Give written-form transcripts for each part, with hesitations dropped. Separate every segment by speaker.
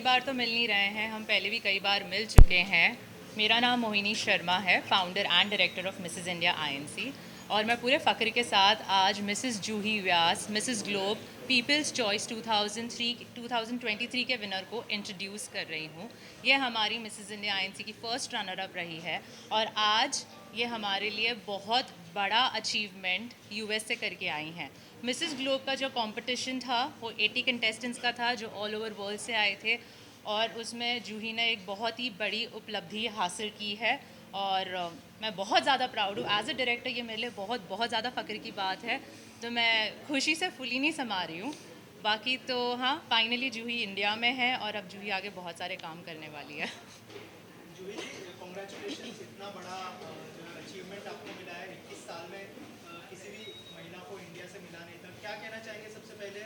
Speaker 1: बार तो मिल नहीं रहे हैं, हम पहले भी कई बार मिल चुके हैं। मेरा नाम मोहिनी शर्मा है, founder and director of Mrs India INC, और मैं पूरे फ़ख्र के साथ आज मिसेस जूही व्यास, मिसेस ग्लोब पीपल्स चॉइस 2023 के विनर को इंट्रोड्यूस कर रही हूँ। ये हमारी मिसेस इंडिया आईएनसी की फ़र्स्ट रनर अप रही है और आज ये हमारे लिए बहुत बड़ा अचीवमेंट यूएस से करके आई हैं। मिसेस ग्लोब का जो कंपटीशन था वो 80 कंटेस्टेंट्स का था जो ऑल ओवर वर्ल्ड से आए थे, और उसमें जूही ने एक बहुत ही बड़ी उपलब्धि हासिल की है और मैं बहुत ज़्यादा प्राउड हूँ। एज अ डायरेक्टर ये मेरे लिए बहुत बहुत ज़्यादा फ़ख्र की बात है, तो मैं खुशी से फुली नहीं समा रही हूँ। बाकी तो हाँ, फाइनली जूही इंडिया में है और अब जूही आगे बहुत सारे काम करने वाली है।
Speaker 2: जूही जी, कॉन्ग्रेचुलेशन। इतना बड़ा जो अचीवमेंट आपको मिला है 21 साल में, किसी भी महिला को इंडिया से मिला नहीं था। क्या कहना चाहेंगे? सबसे पहले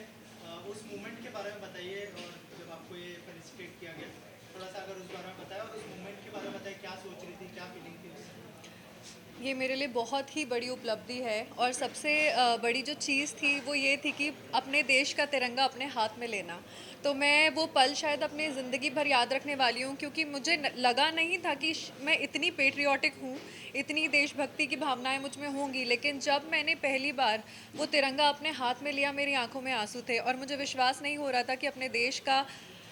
Speaker 2: उस मूवमेंट के बारे में बताइए, और जब आपको ये फेलिसिटेट किया गया, थोड़ा सा अगर उस बारे में बताएं, और उस मूवमेंट के बारे में बताइए, क्या सोच रही थी, क्या फीलिंग थी उस समय?
Speaker 3: ये मेरे लिए बहुत ही बड़ी उपलब्धि है और सबसे बड़ी जो चीज़ थी वो ये थी कि अपने देश का तिरंगा अपने हाथ में लेना। तो मैं वो पल शायद अपनी ज़िंदगी भर याद रखने वाली हूँ, क्योंकि मुझे लगा नहीं था कि मैं इतनी पेट्रियाटिक हूँ, इतनी देशभक्ति की भावनाएं मुझ में होंगी। लेकिन जब मैंने पहली बार वो तिरंगा अपने हाथ में लिया, मेरी आंखों में आंसू थे और मुझे विश्वास नहीं हो रहा था कि अपने देश का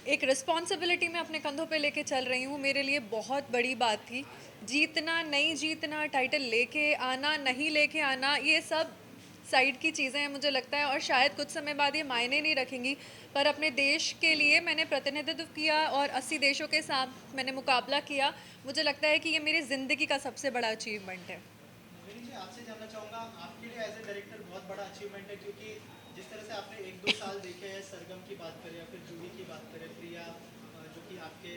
Speaker 3: एक रिस्पॉन्सिबिलिटी मैं अपने कंधों पे लेके चल रही हूँ। मेरे लिए बहुत बड़ी बात थी। जीतना नहीं जीतना, टाइटल लेके आना नहीं लेके आना, ये सब साइड की चीज़ें हैं मुझे लगता है, और शायद कुछ समय बाद ये मायने नहीं रखेंगी। पर अपने देश के लिए मैंने प्रतिनिधित्व किया और 80 देशों के साथ मैंने मुकाबला किया। मुझे लगता है कि ये मेरी ज़िंदगी का सबसे बड़ा अचीवमेंट है।
Speaker 2: मोहिनी जी, आपसे जानना चाहूँगा, आपके लिए एज ए डायरेक्टर बहुत बड़ा अचीवमेंट है, क्योंकि जिस तरह से आपने 1-2 साल देखे हैं, सरगम की बात करें या फिर जूही की बात करें, प्रिया जो कि आपके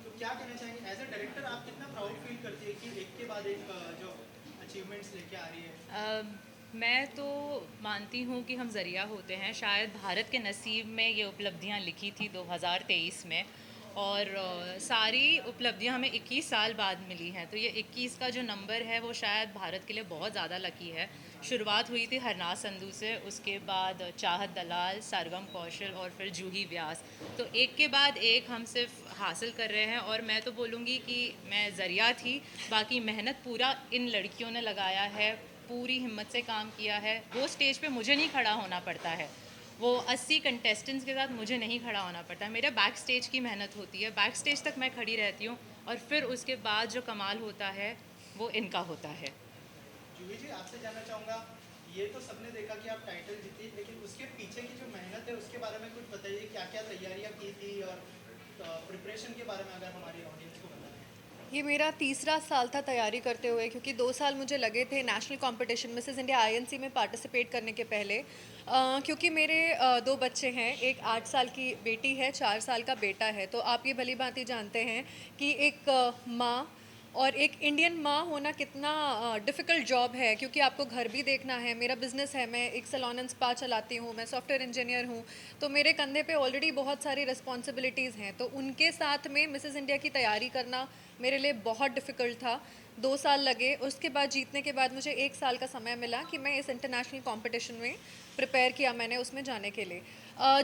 Speaker 2: तो क्या कहना चाहेंगे एज ए डायरेक्टर? आप कितना प्राउड फील करती है कि एक के बाद एक जो अचीवमेंट्स लेके आ रही है?
Speaker 1: मैं तो मानती हूँ कि हम ज़रिया होते हैं। शायद भारत के नसीब में ये उपलब्धियाँ लिखी थी 2023 में, और सारी उपलब्धियाँ हमें 21 साल बाद मिली हैं। तो ये 21 का जो नंबर है वो शायद भारत के लिए बहुत ज़्यादा लकी है। शुरुआत हुई थी हरनाज संधू से, उसके बाद चाहत दलाल, सरगम कौशल और फिर जूही व्यास। तो एक के बाद एक हम सिर्फ हासिल कर रहे हैं, और मैं तो बोलूँगी कि मैं ज़रिया थी, बाकी मेहनत पूरा इन लड़कियों ने लगाया है, पूरी हिम्मत से काम किया है। वो स्टेज पे मुझे नहीं खड़ा होना पड़ता है, वो 80 कंटेस्टेंट्स के साथ मुझे नहीं खड़ा होना पड़ता है। मेरे बैक स्टेज की मेहनत होती है, बैक स्टेज तक मैं खड़ी रहती हूँ, और फिर उसके बाद जो कमाल होता है वो इनका होता है।
Speaker 2: जूही जी, आपसे जानना चाहूँगा, ये तो सबने देखा कि आप टाइटल जीती, लेकिन उसके पीछे की जो मेहनत है उसके बारे में कुछ बताइए। क्या क्या तैयारियाँ की थी, और प्रिपरेशन के बारे में अगर हमारी ऑडियंस को बताएं।
Speaker 3: ये मेरा तीसरा साल था तैयारी करते हुए, क्योंकि 2 साल मुझे लगे थे national competition Mrs India INC में पार्टिसिपेट करने के पहले। क्योंकि मेरे 2 बच्चे हैं, एक 8 साल की बेटी है, 4 साल का बेटा है। तो आप ये भली भांति जानते हैं कि एक माँ और एक इंडियन माँ होना कितना डिफ़िकल्ट जॉब है, क्योंकि आपको घर भी देखना है। मेरा बिज़नेस है, मैं एक सैलून एंड स्पा चलाती हूँ, मैं सॉफ्टवेयर इंजीनियर हूँ। तो मेरे कंधे पे ऑलरेडी बहुत सारी रिस्पॉन्सिबिलिटीज़ हैं। तो उनके साथ में मिसेस इंडिया की तैयारी करना मेरे लिए बहुत डिफ़िकल्ट था। 2 साल लगे, उसके बाद जीतने के बाद मुझे 1 साल का समय मिला कि मैं इस इंटरनेशनल कंपटीशन में प्रिपेयर किया मैंने उसमें जाने के लिए।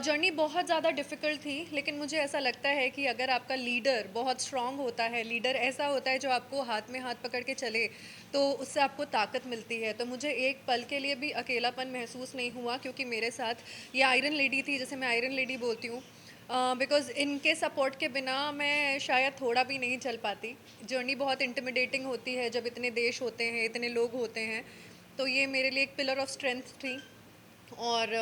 Speaker 3: जर्नी बहुत ज़्यादा डिफ़िकल्ट थी, लेकिन मुझे ऐसा लगता है कि अगर आपका लीडर बहुत स्ट्रॉन्ग होता है, लीडर ऐसा होता है जो आपको हाथ में हाथ पकड़ के चले, तो उससे आपको ताकत मिलती है। तो मुझे एक पल के लिए भी अकेलापन महसूस नहीं हुआ, क्योंकि मेरे साथ ये आयरन लेडी थी, जिसे मैं आयरन लेडी बोलती हूँ। बिकॉज़ इनके सपोर्ट के बिना मैं शायद थोड़ा भी नहीं चल पाती। जर्नी बहुत इंटिमिडेटिंग होती है जब इतने देश होते हैं, इतने लोग होते हैं। तो ये मेरे लिए एक पिलर ऑफ स्ट्रेंथ थी। और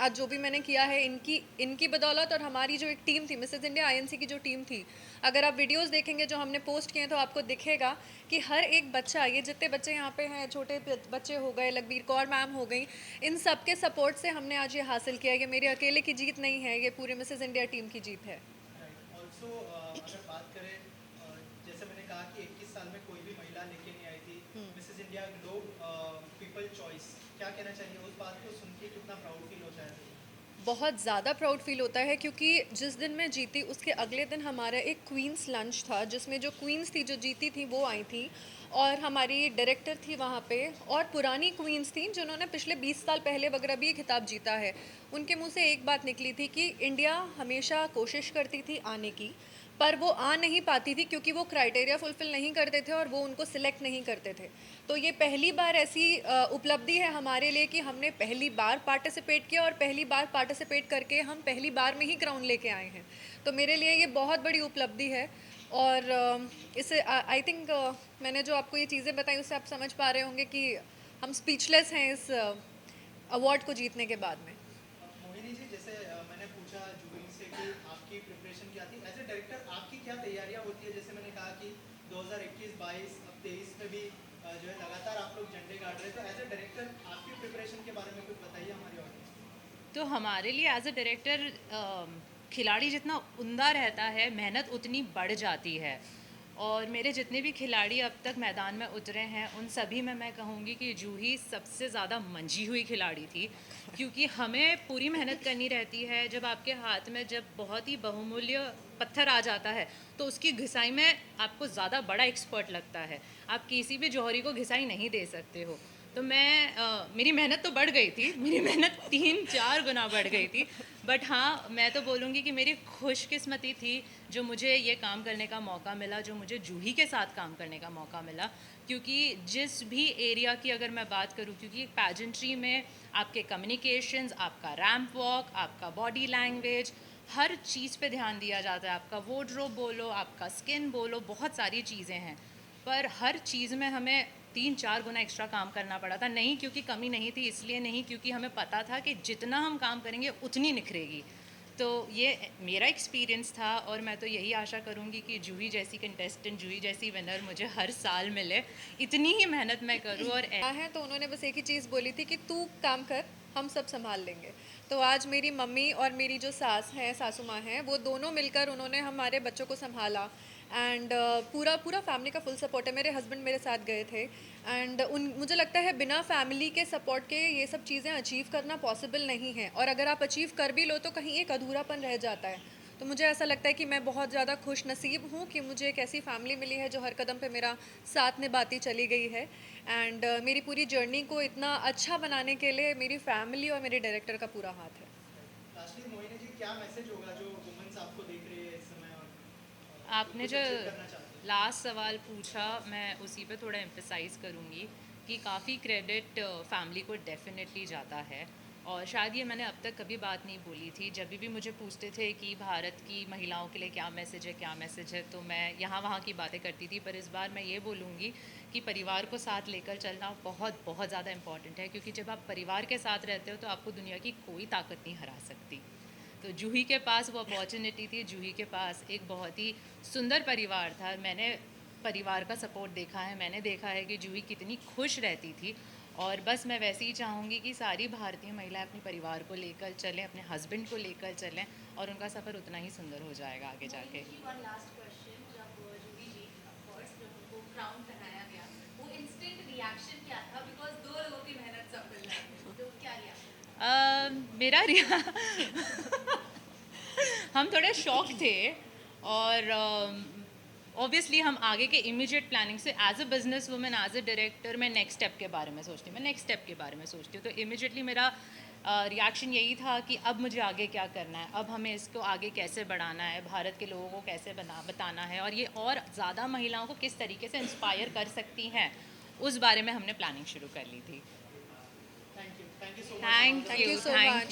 Speaker 3: आज जो भी मैंने किया है इनकी इनकी बदौलत, और हमारी जो एक टीम थी मिसेस इंडिया आईएनसी की जो टीम थी, अगर आप वीडियोस देखेंगे जो हमने पोस्ट किए हैं तो आपको दिखेगा कि हर एक बच्चा, ये जितने बच्चे यहाँ पे हैं, छोटे बच्चे हो गए, लखबीर कौर मैम हो गई, इन सब के सपोर्ट से हमने आज ये हासिल किया है। ये मेरे अकेले की जीत नहीं है, ये पूरे मिसेस इंडिया टीम की जीत है।
Speaker 2: राइट। ऑल्सो अगर बात करें, जैसे मैंने कहा कि 21 साल में कोई भी महिला लेके नहीं आई थी Mrs India globe people choice, क्या कहना चाहिए उस बात को सुन के? कितना प्राउड फील होता है?
Speaker 3: बहुत ज़्यादा प्राउड फील होता है क्योंकि जिस दिन मैं जीती उसके अगले दिन हमारा एक क्वींस लंच था जिसमें जो क्वींस थी जो जीती थी वो आई थी और हमारी डायरेक्टर थी वहाँ पे और पुरानी क्वींस थी जिन्होंने पिछले 20 साल पहले वगैरह भी ये खिताब जीता है। उनके मुंह से एक बात निकली थी कि इंडिया हमेशा कोशिश करती थी आने की पर वो आ नहीं पाती थी क्योंकि वो क्राइटेरिया फुलफिल नहीं करते थे और वो उनको सिलेक्ट नहीं करते थे। तो ये पहली बार ऐसी उपलब्धि है हमारे लिए कि हमने पहली बार पार्टिसिपेट किया और पहली बार पार्टिसिपेट करके हम पहली बार में ही क्राउन लेके आए हैं। तो मेरे लिए ये बहुत बड़ी उपलब्धि है और इसे आई थिंक मैंने जो आपको ये चीज़ें बताई उससे आप समझ पा रहे होंगे कि हम स्पीचलेस हैं इस अवार्ड को जीतने के बाद में।
Speaker 2: मोहिनी जी, जैसे मैंने पूछा जूही से कि आपकी प्रिपरेशन क्या थी, एज ए डायरेक्टर आपकी क्या तैयारियां होती है? जैसे मैंने कहा कि 2021-22 अब 23 में भी जो है लगातार आप लोग झंडे गाड़ रहे हैं, तो एज ए डायरेक्टर आपकी प्रिपरेशन के बारे में कुछ बताइए हमारी ऑडियंस को।
Speaker 1: तो हमारे लिए एज अ डायरेक्टर खिलाड़ी जितना उमदा रहता है मेहनत उतनी बढ़ जाती है। और मेरे जितने भी खिलाड़ी अब तक मैदान में उतरे हैं उन सभी में मैं कहूँगी कि जूही सबसे ज़्यादा मंझी हुई खिलाड़ी थी, क्योंकि हमें पूरी मेहनत करनी रहती है। जब आपके हाथ में जब बहुत ही बहुमूल्य पत्थर आ जाता है तो उसकी घिसाई में आपको ज़्यादा बड़ा एक्सपर्ट लगता है, आप किसी भी जौहरी को घिसाई नहीं दे सकते हो। तो मेरी मेहनत तो बढ़ गई थी, मेरी मेहनत 3-4 गुना बढ़ गई थी। बट हाँ, मैं तो बोलूँगी कि मेरी खुशकिस्मती थी जो मुझे ये काम करने का मौका मिला, जो मुझे जूही के साथ काम करने का मौका मिला। क्योंकि जिस भी एरिया की अगर मैं बात करूँ, क्योंकि एक पैजेंट्री में आपके कम्युनिकेशंस, आपका रैंप वॉक, आपका बॉडी लैंग्वेज, हर चीज़ पे ध्यान दिया जाता है। आपका वार्डरोब बोलो, आपका स्किन बोलो, बहुत सारी चीज़ें हैं। पर हर चीज़ में हमें 3-4 गुना एक्स्ट्रा काम करना पड़ा था। नहीं क्योंकि कमी नहीं थी, इसलिए नहीं, क्योंकि हमें पता था कि जितना हम काम करेंगे उतनी निखरेगी। तो ये मेरा एक्सपीरियंस था और मैं तो यही आशा करूँगी कि जूही जैसी कंटेस्टेंट, जूही जैसी विनर मुझे हर साल मिले। इतनी ही मेहनत मैं करूँ। और
Speaker 3: है तो उन्होंने बस एक ही चीज़ बोली थी कि तू काम कर, हम सब संभाल लेंगे। तो आज मेरी मम्मी और मेरी जो सास हैं, सासू माँ हैं, वो दोनों मिलकर उन्होंने हमारे बच्चों को संभाला। एंड पूरा पूरा फैमिली का फुल सपोर्ट है। मेरे हस्बैंड मेरे साथ गए थे एंड उन मुझे लगता है बिना फैमिली के सपोर्ट के ये सब चीज़ें अचीव करना पॉसिबल नहीं है और अगर आप अचीव कर भी लो तो कहीं एक अधूरापन रह जाता है। तो मुझे ऐसा लगता है कि मैं बहुत ज़्यादा खुश नसीब हूँ कि मुझे एक ऐसी फैमिली मिली है जो हर कदम पे मेरा साथ निभाती चली गई है। एंड मेरी पूरी जर्नी को इतना अच्छा बनाने के लिए मेरी फैमिली और मेरे डायरेक्टर का पूरा हाथ है।
Speaker 2: लास्टली मोहिनी जी, क्या मैसेज होगा जो वुमेन्स आपको देख रही है इस समय और
Speaker 1: आपने
Speaker 2: कुछ
Speaker 1: जो
Speaker 2: अचीव करना चाहती है?
Speaker 1: लास्ट सवाल पूछा, मैं उसी पे थोड़ा एम्फसाइज़ करूँगी कि काफ़ी क्रेडिट फैमिली को डेफिनेटली जाता है। और शायद ये मैंने अब तक कभी बात नहीं बोली थी। जब भी मुझे पूछते थे कि भारत की महिलाओं के लिए क्या मैसेज है, क्या मैसेज है, तो मैं यहाँ वहाँ की बातें करती थी। पर इस बार मैं ये बोलूँगी कि परिवार को साथ लेकर चलना बहुत बहुत ज़्यादा इम्पॉर्टेंट है, क्योंकि जब आप परिवार के साथ रहते हो तो आपको दुनिया की कोई ताकत नहीं हरा सकती। तो जूही के पास वो अपॉर्चुनिटी थी, जूही के पास एक बहुत ही सुंदर परिवार था। मैंने परिवार का सपोर्ट देखा है, मैंने देखा है कि जूही कितनी खुश रहती थी। और बस मैं वैसे ही चाहूँगी कि सारी भारतीय महिलाएं अपने परिवार को लेकर चलें, अपने हस्बैंड को लेकर चलें और उनका सफ़र उतना ही सुंदर हो जाएगा आगे जाके।
Speaker 4: वन लास्ट क्वेश्चन, जब जूही जी ऑफ कोर्स जब उनको क्राउन पहनाया गया, वो इंस्टेंट रिएक्शन क्या था? बिकॉज 2 लोगों की मेहनत सफल है, तो क्या रिएक्शन?
Speaker 1: मेरा हम थोड़े शॉक थे। और ऑब्वियसली हम आगे के इमीडिएट प्लानिंग से as a business women, as a director, मैं नेक्स्ट स्टेप के बारे में सोचती हूँ, मैं नेक्स्ट स्टेप के बारे में सोचती हूँ। तो इमीडिएटली मेरा रिएक्शन यही था कि अब मुझे आगे क्या करना है, अब हमें इसको आगे कैसे बढ़ाना है, भारत के लोगों को कैसे बताना है और ये और ज़्यादा महिलाओं को किस तरीके से इंस्पायर कर सकती हैं, उस बारे में हमने प्लानिंग शुरू कर ली थी।
Speaker 2: Thank you so much.
Speaker 1: Thank
Speaker 3: Thank you
Speaker 1: you,
Speaker 3: so
Speaker 1: thank
Speaker 3: much.
Speaker 1: You.